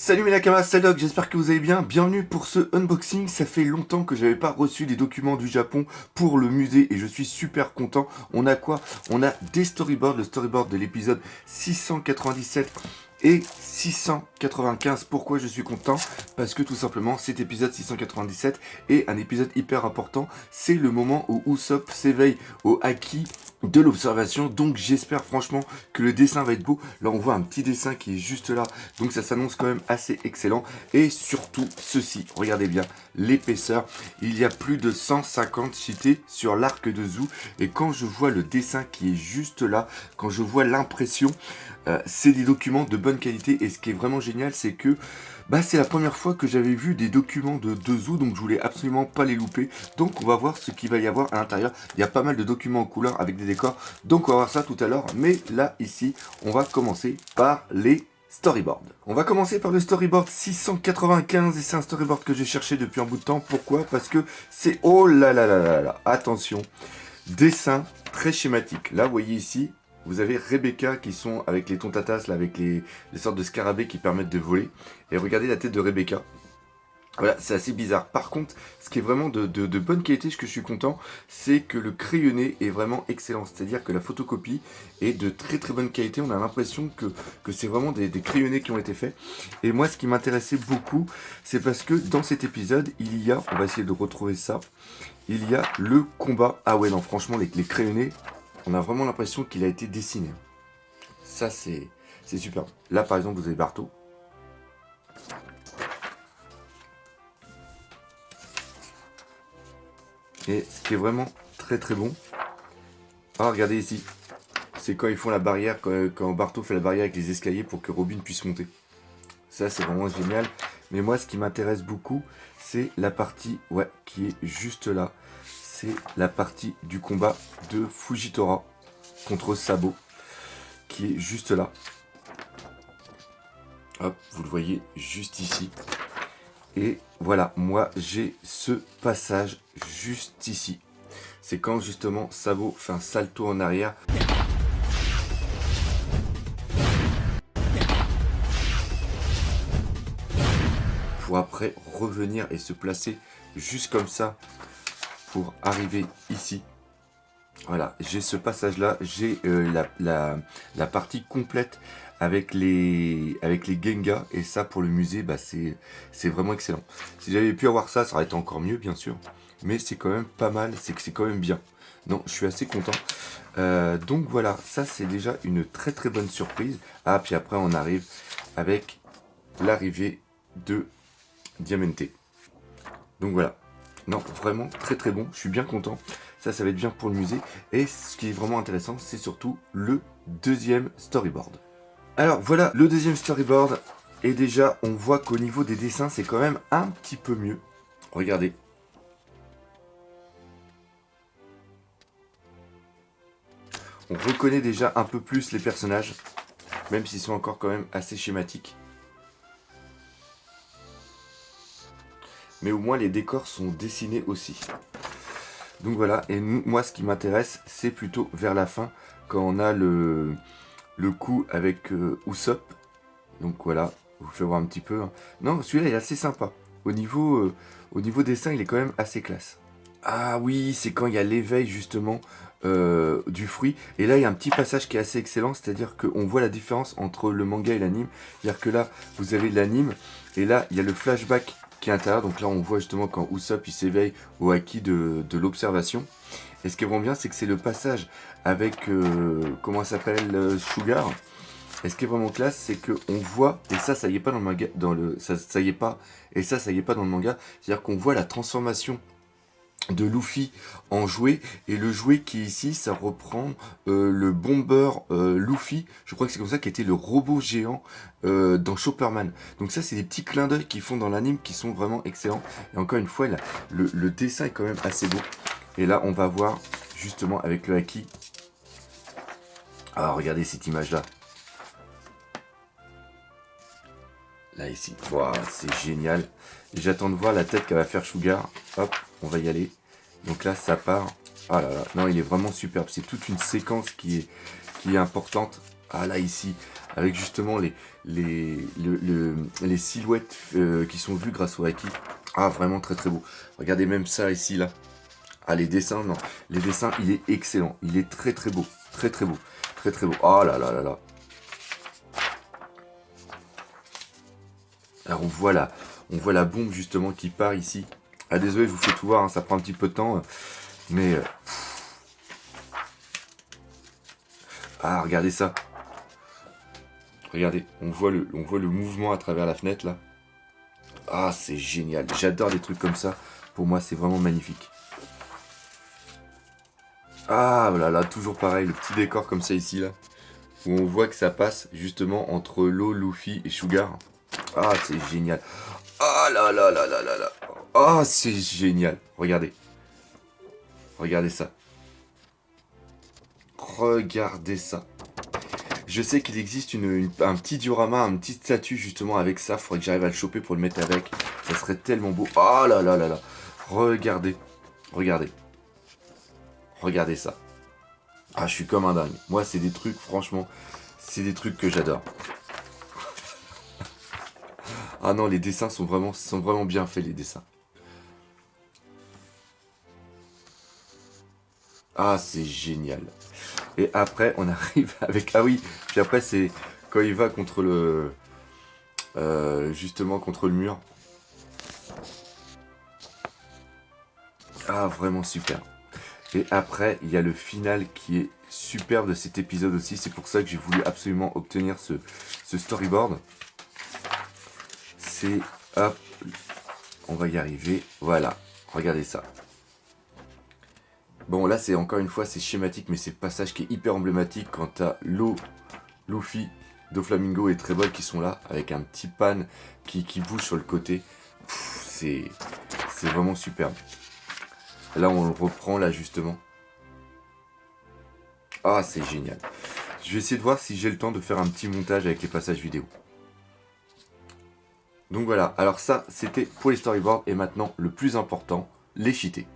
Salut mes Nakamas, c'est Doc, j'espère que vous allez bien. Bienvenue pour ce unboxing. Ça fait longtemps que j'avais pas reçu des documents du Japon pour le musée et je suis super content. On a quoi? On a des storyboards, le storyboard de l'épisode 697 et 695. Pourquoi je suis content? Parce que tout simplement cet épisode 697 est un épisode hyper important. C'est le moment où Usopp s'éveille au haki de l'observation, donc j'espère franchement que le dessin va être beau. Là on voit un petit dessin qui est juste là, donc ça s'annonce quand même assez excellent. Et surtout ceci, regardez bien l'épaisseur, il y a plus de 150 cités sur l'arc de Zou. Et quand je vois le dessin qui est juste là, quand je vois l'impression, c'est des documents de bonne qualité. Et ce qui est vraiment génial, c'est que c'est la première fois que j'avais vu des documents de Zou, donc je voulais absolument pas les louper. Donc on va voir ce qu'il va y avoir à l'intérieur. Il y a pas mal de documents en couleur avec des décors, donc on va voir ça tout à l'heure. Mais là, ici, on va commencer par les storyboards. On va commencer par le storyboard 695 et c'est un storyboard que j'ai cherché depuis un bout de temps. Pourquoi? Parce que c'est... Oh là là là là là, attention, dessin très schématique. Là, vous voyez ici, vous avez Rebecca qui sont avec les tontatas, là, avec les sortes de scarabées qui permettent de voler. Et regardez la tête de Rebecca. Voilà, c'est assez bizarre. Par contre, ce qui est vraiment de bonne qualité, ce que je suis content, c'est que le crayonné est vraiment excellent. C'est-à-dire que la photocopie est de très très bonne qualité. On a l'impression que c'est vraiment des crayonnés qui ont été faits. Et moi, ce qui m'intéressait beaucoup, c'est parce que dans cet épisode, il y a, on va essayer de retrouver ça, il y a le combat. Ah ouais, non, franchement, les crayonnés, on a vraiment l'impression qu'il a été dessiné. Ça, c'est super. Là, par exemple, vous avez Barto. Et ce qui est vraiment très très bon. Ah, regardez ici. C'est quand ils font la barrière, quand Barto fait la barrière avec les escaliers pour que Robin puisse monter. Ça, c'est vraiment génial. Mais moi, ce qui m'intéresse beaucoup, c'est la partie qui est juste là. C'est la partie du combat de Fujitora contre Sabo, qui est juste là. Hop, vous le voyez juste ici. Et voilà, moi j'ai ce passage juste ici. C'est quand justement Sabo fait un salto en arrière. Pour après revenir et se placer juste comme ça pour arriver ici. Voilà, j'ai ce passage là, j'ai la partie complète avec les Genga, et ça pour le musée, c'est vraiment excellent. Si j'avais pu avoir ça, ça aurait été encore mieux bien sûr, mais c'est quand même pas mal, c'est que c'est quand même bien. Non, je suis assez content. Donc voilà, ça c'est déjà une très très bonne surprise. Ah, puis après on arrive avec l'arrivée de Diamante. Donc voilà, non, vraiment très très bon, je suis bien content. Ça va être bien pour le musée. Et ce qui est vraiment intéressant, c'est surtout le deuxième storyboard. Alors voilà, le deuxième storyboard. Et déjà, on voit qu'au niveau des dessins, c'est quand même un petit peu mieux. Regardez. On reconnaît déjà un peu plus les personnages, même s'ils sont encore quand même assez schématiques. Mais au moins, les décors sont dessinés aussi. Donc voilà, et moi ce qui m'intéresse, c'est plutôt vers la fin, quand on a le coup avec Usopp. Donc voilà, je vous fais voir un petit peu. Hein. Non, celui-là est assez sympa. Au niveau dessin, il est quand même assez classe. Ah oui, c'est quand il y a l'éveil justement du fruit. Et là, il y a un petit passage qui est assez excellent, c'est-à-dire qu'on voit la différence entre le manga et l'anime. C'est-à-dire que là, vous avez l'anime, et là, il y a le flashback qui est à l'intérieur. Donc là, on voit justement quand Usopp il s'éveille au haki de l'observation. Et ce qui est vraiment bien, c'est que c'est le passage avec, comment ça s'appelle, Sugar. Et ce qui est vraiment classe, c'est qu'on voit, et ça y est pas dans le manga, ça y est pas, et ça y est pas dans le manga, c'est-à-dire qu'on voit la transformation de Luffy en jouet, et le jouet qui est ici, ça reprend le bomber Luffy, je crois que c'est comme ça, qui était le robot géant dans Chopperman. Donc ça, c'est des petits clins d'œil qu'ils font dans l'anime qui sont vraiment excellents. Et encore une fois, là, le dessin est quand même assez beau. Et là, on va voir justement avec le haki. Ah, regardez cette image-là. Là, ici. Wow, c'est génial. Et j'attends de voir la tête qu'elle va faire Sugar. Hop, on va y aller. Donc là, ça part. Ah là là. Non, il est vraiment superbe. C'est toute une séquence qui est importante. Ah là ici, avec justement les silhouettes qui sont vues grâce au haki. Ah vraiment très très beau. Regardez même ça ici là. Ah les dessins, non. Les dessins, il est excellent. Il est très très beau. Très très beau. Très très beau. Oh là là là là. Alors on voit la bombe justement qui part ici. Ah désolé, je vous fais tout voir, hein, ça prend un petit peu de temps. Mais... Ah regardez ça. Regardez, on voit le mouvement à travers la fenêtre là. Ah, c'est génial. J'adore des trucs comme ça. Pour moi, c'est vraiment magnifique. Ah, voilà, là, toujours pareil, le petit décor comme ça ici là. Où on voit que ça passe justement entre l'eau, Luffy et Sugar. Ah, c'est génial. Ah là là là là là là. Ah, c'est génial. Regardez. Regardez ça. Regardez ça. Je sais qu'il existe un petit diorama, une petite statue justement avec ça. Faudrait que j'arrive à le choper pour le mettre avec. Ça serait tellement beau. Oh là là là là. Regardez. Regardez. Regardez ça. Ah, je suis comme un dingue. Moi, c'est des trucs, franchement, c'est des trucs que j'adore. Ah non, les dessins sont vraiment bien faits, les dessins. Ah, c'est génial. Et après, on arrive avec... Ah oui, puis après, c'est quand il va contre le... justement, contre le mur. Ah, vraiment super. Et après, il y a le final qui est superbe de cet épisode aussi. C'est pour ça que j'ai voulu absolument obtenir ce storyboard. C'est... Hop, on va y arriver. Voilà, regardez ça. Bon, là, c'est encore une fois, c'est schématique, mais c'est le passage qui est hyper emblématique quand t'as Luffy, Doflamingo et Treble qui sont là, avec un petit pan qui bouge sur le côté. C'est vraiment superbe. Là, on le reprend, là, justement. Ah, c'est génial. Je vais essayer de voir si j'ai le temps de faire un petit montage avec les passages vidéo. Donc voilà, alors ça, c'était pour les storyboards. Et maintenant, le plus important, les cheatés.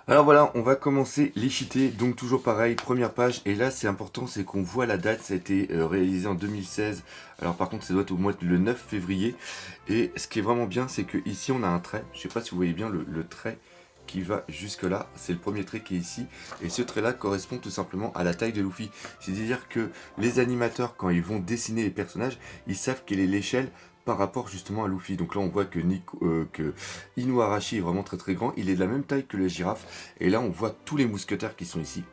Alors voilà, on va commencer les cheatés, donc toujours pareil, première page, et là c'est important, c'est qu'on voit la date, ça a été réalisé en 2016, alors par contre ça doit être au mois de le 9 février, et ce qui est vraiment bien, c'est que ici on a un trait, je sais pas si vous voyez bien le trait qui va jusque là, c'est le premier trait qui est ici, et ce trait là correspond tout simplement à la taille de Luffy, c'est-à-dire que les animateurs quand ils vont dessiner les personnages, ils savent quelle est l'échelle par rapport justement à Luffy. Donc là on voit que, que Inuarashi est vraiment très très grand, il est de la même taille que la girafe, et là on voit tous les mousquetaires qui sont ici.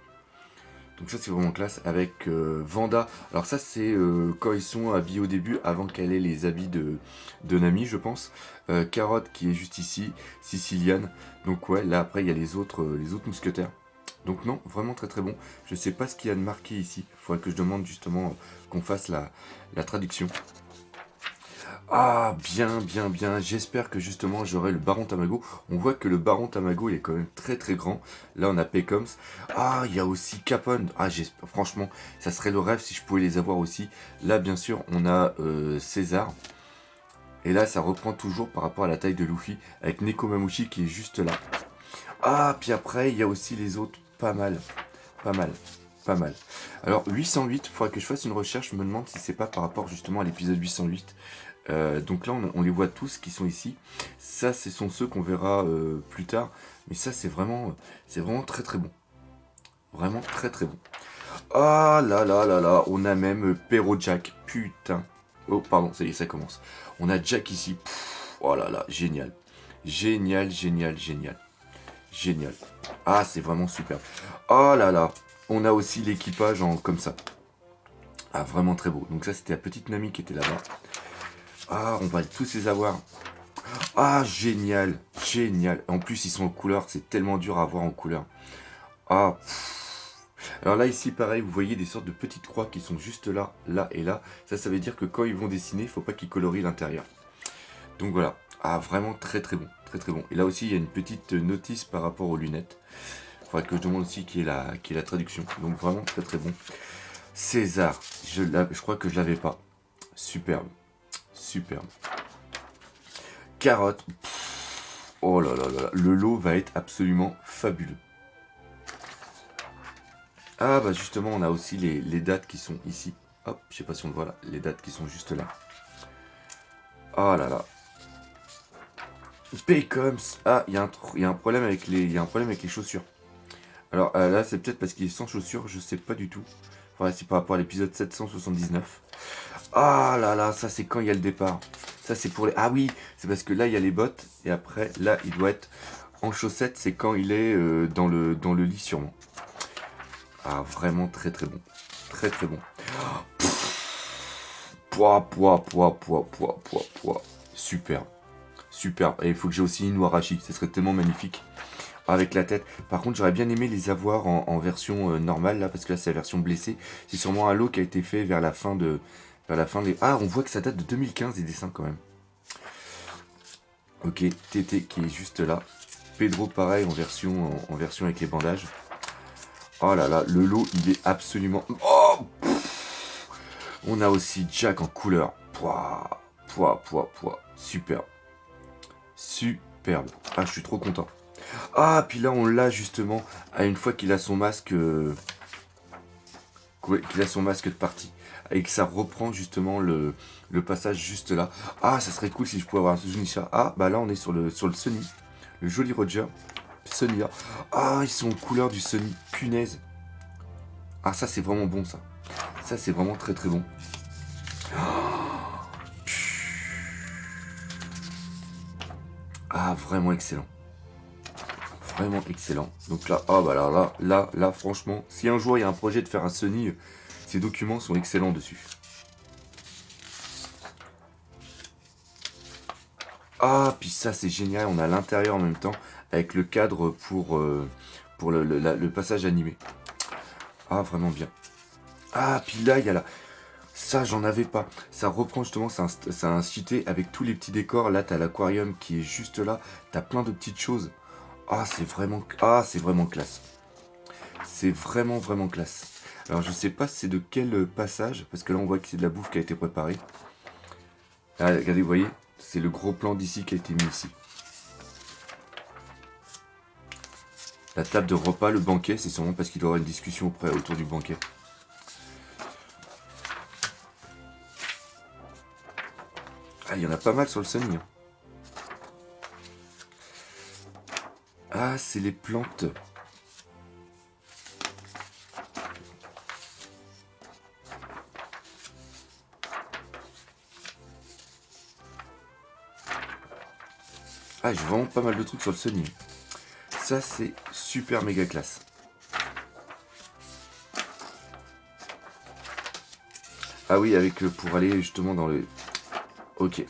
Donc ça c'est vraiment classe, avec Vanda, alors ça c'est quand ils sont habillés au début, avant qu'elle ait les habits de Nami je pense. Carotte qui est juste ici, Siciliane, donc ouais là après il y a les autres mousquetaires. Donc non, vraiment très très bon. Je sais pas ce qu'il y a de marqué ici, il faudrait que je demande justement qu'on fasse la traduction. Ah, bien, bien, bien. J'espère que justement j'aurai le Baron Tamago. On voit que le Baron Tamago, il est quand même très, très grand. Là, on a Pecoms. Ah, il y a aussi Capone. Ah, j'espère, franchement, ça serait le rêve si je pouvais les avoir aussi. Là, bien sûr, on a César. Et là, ça reprend toujours par rapport à la taille de Luffy, avec Nekomamushi qui est juste là. Ah, puis après, il y a aussi les autres. Pas mal, pas mal. Pas mal. Alors 808, il faudrait que je fasse une recherche, je me demande si c'est pas par rapport justement à l'épisode 808. Donc là on les voit tous qui sont ici. Ça ce sont ceux qu'on verra plus tard. Mais ça c'est vraiment très très bon. Vraiment très très bon. Ah là là là là, on a même Pero Jack. Putain. Oh pardon, ça y est, ça commence. On a Jack ici. Pff, oh là là, génial. Génial, génial, génial. Génial. Ah c'est vraiment super. Oh là là. On a aussi l'équipage en comme ça. Ah, vraiment très beau. Donc ça, c'était la petite Nami qui était là-bas. Ah, on va tous les avoir. Ah, génial. Génial. En plus, ils sont en couleur. C'est tellement dur à voir en couleur. Ah, pff. Alors là, ici, pareil, vous voyez des sortes de petites croix qui sont juste là, là et là. Ça veut dire que quand ils vont dessiner, il ne faut pas qu'ils colorient l'intérieur. Donc voilà. Ah, vraiment très très bon. Très très bon. Et là aussi, il y a une petite notice par rapport aux lunettes. Il faudrait que je demande aussi qui est la traduction. Donc vraiment très très bon. César, je crois que je l'avais pas. Superbe. Superbe. Carotte. Pff, oh là là là là. Le lot va être absolument fabuleux. Ah bah justement, on a aussi les dates qui sont ici. Hop, je sais pas si on le voit là, les dates qui sont juste là. Oh là là. Baycoms. Ah, il y a un problème avec les chaussures. Alors là, c'est peut-être parce qu'il est sans chaussures, je sais pas du tout. Enfin, c'est par rapport à l'épisode 779. Ah là là, ça c'est quand il y a le départ. Ça c'est pour les... Ah oui, c'est parce que là il y a les bottes. Et après, là il doit être en chaussettes. C'est quand il est dans le lit sûrement. Ah, vraiment très très bon. Très très bon. Pouah. Super. Super. Et il faut que j'ai aussi une Warashi. Ce serait tellement magnifique. Avec la tête. Par contre, j'aurais bien aimé les avoir en version normale là. Parce que là, c'est la version blessée. C'est sûrement un lot qui a été fait vers la fin de... Vers la fin des... Ah, on voit que ça date de 2015 les dessins quand même. Ok, Tété qui est juste là. Pedro pareil en version avec les bandages. Oh là là, le lot il est absolument... Oh, on a aussi Jack en couleur. Pouah. Super. Superbe. Ah, je suis trop content. Ah, puis là on l'a justement à une fois qu'il a son masque... qu'il a son masque de partie. Et que ça reprend justement le passage juste là. Ah, ça serait cool si je pouvais avoir un Zunisha. Ah, bah là on est sur le Sunny. Le joli Roger. Sunny là. Ah, ils sont en couleur du Sunny. Punaise. Ah, ça c'est vraiment bon ça. Ça c'est vraiment très très bon. Ah, vraiment excellent. Vraiment excellent. Donc là, oh bah là, franchement, si un jour il y a un projet de faire un Sunny, ces documents sont excellents dessus. Ah, puis ça c'est génial, on a l'intérieur en même temps, avec le cadre pour le passage animé. Ah, vraiment bien. Ah, puis là, il y a la... Ça, j'en avais pas. Ça reprend justement, c'est un cité avec tous les petits décors. Là, t'as l'aquarium qui est juste là. T'as plein de petites choses. Ah, c'est vraiment classe. C'est vraiment, vraiment classe. Alors, je sais pas c'est de quel passage, parce que là, on voit que c'est de la bouffe qui a été préparée. Ah, regardez, vous voyez, c'est le gros plan d'ici qui a été mis ici. La table de repas, le banquet, c'est sûrement parce qu'il doit y avoir une discussion autour du banquet. Ah, il y en a pas mal sur le Sunny. Ah, c'est les plantes. Ah, j'ai vraiment pas mal de trucs sur le Sunny. Ça, c'est super méga classe. Ah oui, avec pour aller justement dans le... Ok.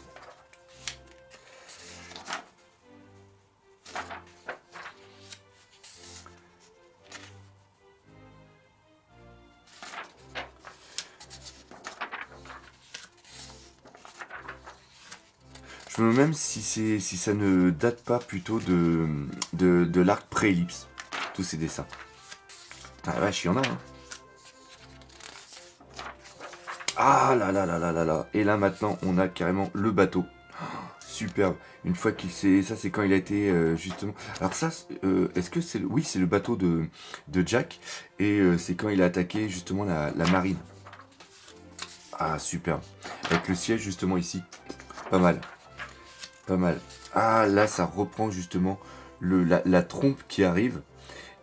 Je me demande même si ça ne date pas plutôt de l'arc pré-ellipse. Tous ces dessins. Putain, la vache, il y en a, hein. Ah là là là là là là. Et là maintenant, on a carrément le bateau. Superbe. Une fois qu'il s'est... Ça, c'est quand il a été justement... Alors ça, est-ce que c'est... Oui, c'est le bateau de Jack. Et c'est quand il a attaqué justement la marine. Ah, superbe. Avec le siège justement ici. Pas mal. Pas mal. Ah, là, ça reprend justement la trompe qui arrive.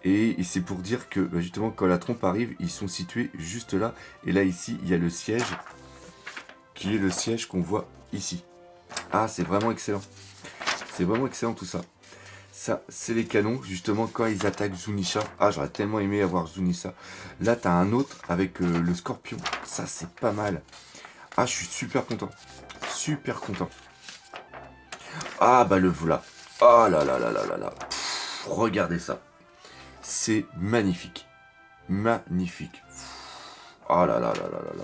Et c'est pour dire que bah, justement, quand la trompe arrive, ils sont situés juste là. Et là, ici, il y a le siège. Qui est le siège qu'on voit ici. Ah, c'est vraiment excellent. C'est vraiment excellent tout ça. Ça, c'est les canons, justement, quand ils attaquent Zunisha. Ah, j'aurais tellement aimé avoir Zunisha. Là, t'as un autre avec le scorpion. Ça, c'est pas mal. Ah, je suis super content. Super content. Ah, bah le voilà. Ah là là là là là là. Pff, regardez ça. C'est magnifique. Magnifique. Ah là là là là là là.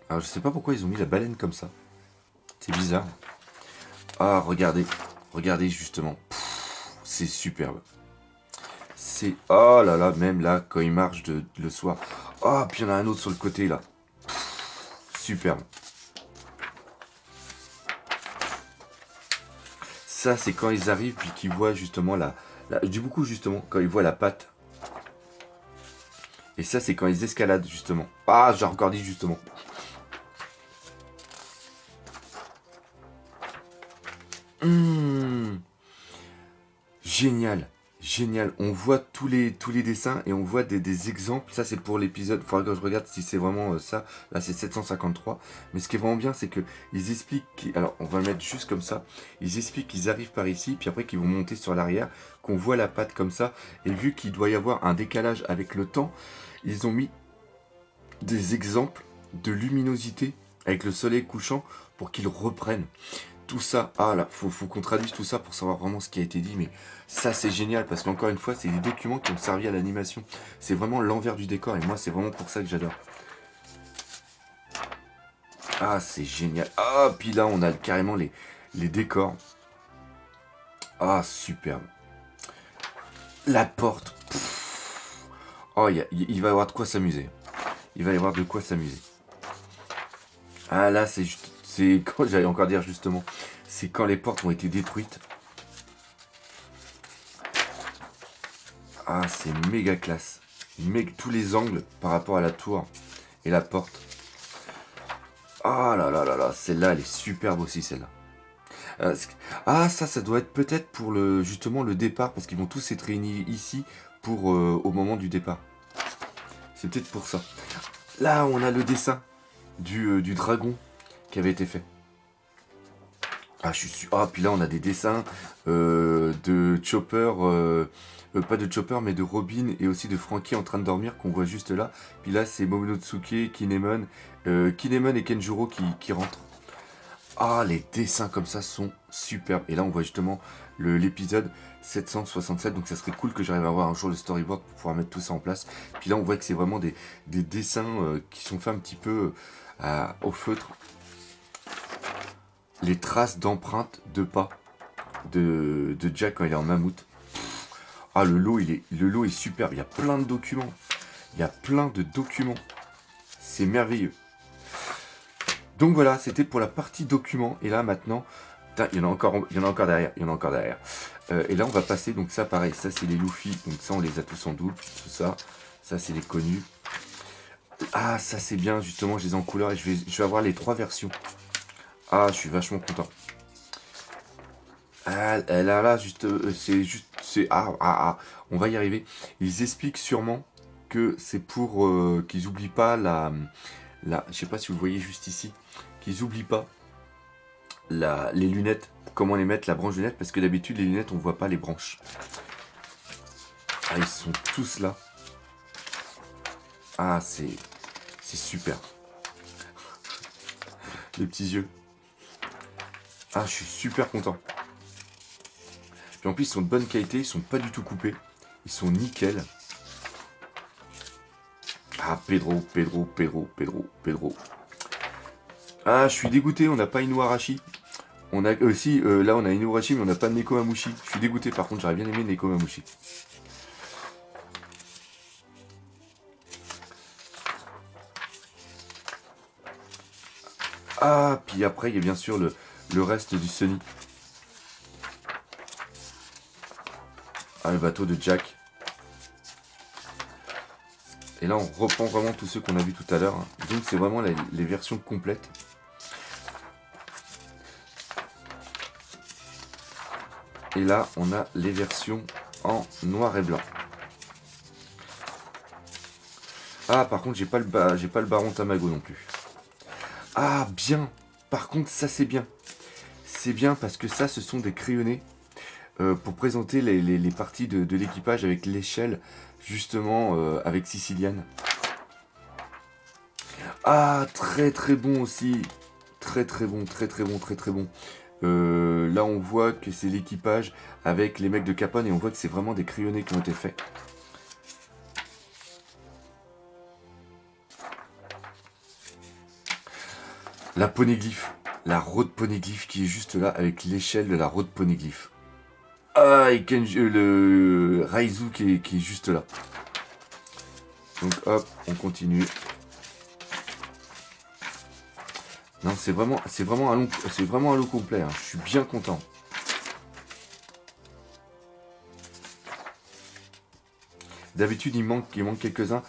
Alors, je sais pas pourquoi ils ont mis la baleine comme ça. C'est bizarre. Ah, regardez. Regardez justement. C'est superbe. C'est... Oh là là, même là, quand il marche le soir. Ah, puis il y en a un autre sur le côté, là. Superbe. Ça, c'est quand ils arrivent, puis qu'ils voient justement du coup, justement, quand ils voient la patte. Et ça, c'est quand ils escaladent, justement. Ah, j'ai encore dit justement. Génial. Génial. On voit tous les dessins et on voit des exemples. Ça, c'est pour l'épisode. Il faudra que je regarde si c'est vraiment ça. Là, c'est 753. Mais ce qui est vraiment bien, c'est que ils expliquent. Alors, on va le mettre juste comme ça. Ils expliquent qu'ils arrivent par ici, puis après qu'ils vont monter sur l'arrière, qu'on voit la patte comme ça. Et vu qu'il doit y avoir un décalage avec le temps, ils ont mis des exemples de luminosité avec le soleil couchant pour qu'ils reprennent. Tout ça, ah là, faut qu'on traduise tout ça pour savoir vraiment ce qui a été dit, mais ça c'est génial parce qu'encore une fois, c'est des documents qui ont servi à l'animation. C'est vraiment l'envers du décor et moi c'est vraiment pour ça que j'adore. Ah, c'est génial. Ah, puis là on a carrément les décors. Ah, superbe. La porte. Pff. Oh, il va y avoir de quoi s'amuser. Il va y avoir de quoi s'amuser. Ah là, c'est quand j'allais encore dire justement, c'est quand les portes ont été détruites. Ah, c'est méga classe. Tous les angles par rapport à la tour et la porte. Ah là là là là, celle-là, elle est superbe aussi, celle-là. Ah, ça doit être peut-être pour justement le départ, parce qu'ils vont tous être réunis ici pour au moment du départ. C'est peut-être pour ça. Là, on a le dessin du dragon qui avait été fait. Ah, je suis sûr. Ah, puis là, on a des dessins de Chopper, pas de Chopper, mais de Robin et aussi de Frankie en train de dormir qu'on voit juste là. Puis là, c'est Momonosuke, Kinemon et Kenjuro qui rentrent. Ah, les dessins comme ça sont superbes. Et là, on voit justement l'épisode 767. Donc, ça serait cool que j'arrive à avoir un jour le storyboard pour pouvoir mettre tout ça en place. Puis là, on voit que c'est vraiment des dessins qui sont faits un petit peu au feutre. Les traces d'empreintes de pas de Jack quand il est en mammouth. Ah, le lot est superbe. Il y a plein de documents. C'est merveilleux. Donc voilà, c'était pour la partie documents. Et là maintenant, il y en a encore derrière. Et là on va passer, donc ça pareil, ça c'est les Luffy. Donc ça on les a tous en double, tout ça. Ça c'est les connus. Ah, ça c'est bien, justement, je les ai en couleur et je vais avoir les 3 versions. Ah, je suis vachement content. Ah, là, juste, on va y arriver. Ils expliquent sûrement que c'est pour qu'ils oublient pas je sais pas si vous le voyez juste ici, qu'ils oublient pas les lunettes, comment les mettre, la branche de lunettes, parce que d'habitude les lunettes on voit pas les branches. Ah, ils sont tous là. Ah, c'est super. Les petits yeux. Ah, je suis super content. Puis en plus, ils sont de bonne qualité, ils sont pas du tout coupés. Ils sont nickel. Ah, Pedro. Ah, je suis dégoûté, on n'a pas Inuarashi. On a aussi, là on a Inuarashi, mais on n'a pas de Nekomamushi. Je suis dégoûté, par contre, j'aurais bien aimé Nekomamushi. Ah, puis après, il y a bien sûr le reste du Sunny. Ah, le bateau de Jack. Et là, on reprend vraiment tous ceux qu'on a vus tout à l'heure. Donc, c'est vraiment les versions complètes. Et là, on a les versions en noir et blanc. Ah, par contre, j'ai pas le baron Tamago non plus. Ah, bien. Par contre, ça, c'est bien. C'est bien parce que ça, ce sont des crayonnés pour présenter les parties de l'équipage avec l'échelle, justement, avec Siciliane. Ah, très très bon aussi. Très bon. Là, on voit que c'est l'équipage avec les mecs de Capone et on voit que c'est vraiment des crayonnés qui ont été faits. La poneglyphe, la road poneglyphe qui est juste là avec l'échelle de la road poneglyphe. Ah, et le Raizu qui est juste là. Donc hop, on continue. Non, c'est vraiment un lot complet. Hein. Je suis bien content. D'habitude, il manque quelques-uns.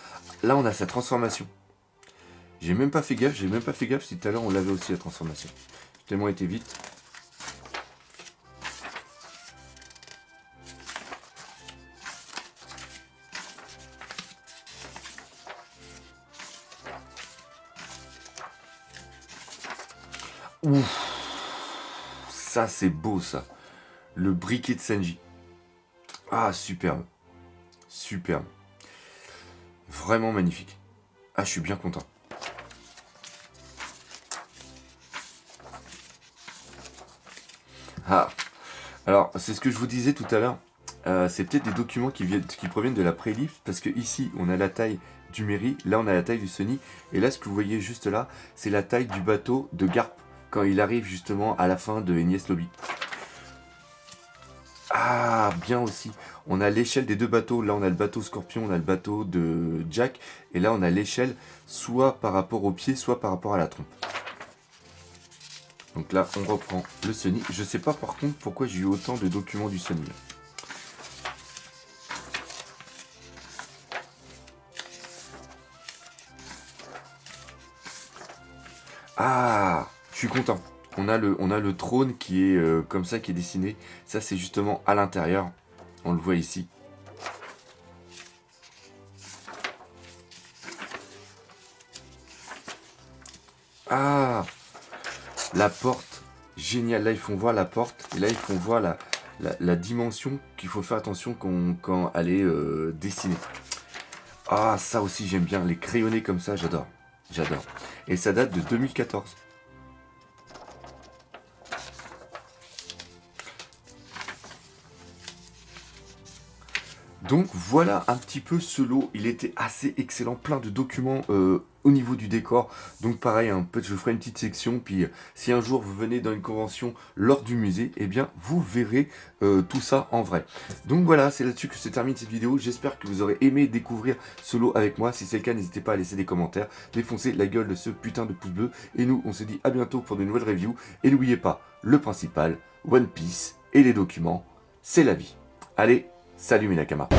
là on a sa transformation. J'ai même pas fait gaffe si tout à l'heure on l'avait aussi la transformation. J'ai tellement été vite. Ouf, ça c'est beau ça. Le briquet de Sanji. Ah, superbe. Superbe. Vraiment magnifique. Ah, je suis bien content. Ah, alors c'est ce que je vous disais tout à l'heure. C'est peut-être des documents qui proviennent de la pré-list, parce que ici on a la taille du Merry, là on a la taille du Sunny, et là ce que vous voyez juste là, c'est la taille du bateau de Garp quand il arrive justement à la fin de Enies Lobby. Ah, bien aussi. On a l'échelle des deux bateaux. Là, on a le bateau Scorpion, on a le bateau de Jack. Et là, on a l'échelle soit par rapport au pied, soit par rapport à la trompe. Donc là, on reprend le Sunny. Je sais pas par contre pourquoi j'ai eu autant de documents du Sunny. Ah, je suis content. On a le trône qui est comme ça, qui est dessiné. Ça, c'est justement à l'intérieur. On le voit ici. Ah, la porte. Génial. Là, ils font voir la porte. Et là, ils font voir la dimension qu'il faut faire attention quand elle est dessinée. Ah, ça aussi, j'aime bien. Les crayonnés comme ça, j'adore. J'adore. Et ça date de 2014. Donc voilà un petit peu ce lot, il était assez excellent, plein de documents au niveau du décor. Donc pareil, je ferai une petite section, puis si un jour vous venez dans une convention lors du musée, eh bien vous verrez tout ça en vrai. Donc voilà, c'est là-dessus que se termine cette vidéo. J'espère que vous aurez aimé découvrir ce lot avec moi. Si c'est le cas, n'hésitez pas à laisser des commentaires, défoncer la gueule de ce putain de pouce bleu. Et nous, on se dit à bientôt pour de nouvelles reviews. Et n'oubliez pas, le principal, One Piece et les documents, c'est la vie. Allez, salut mes nakamas.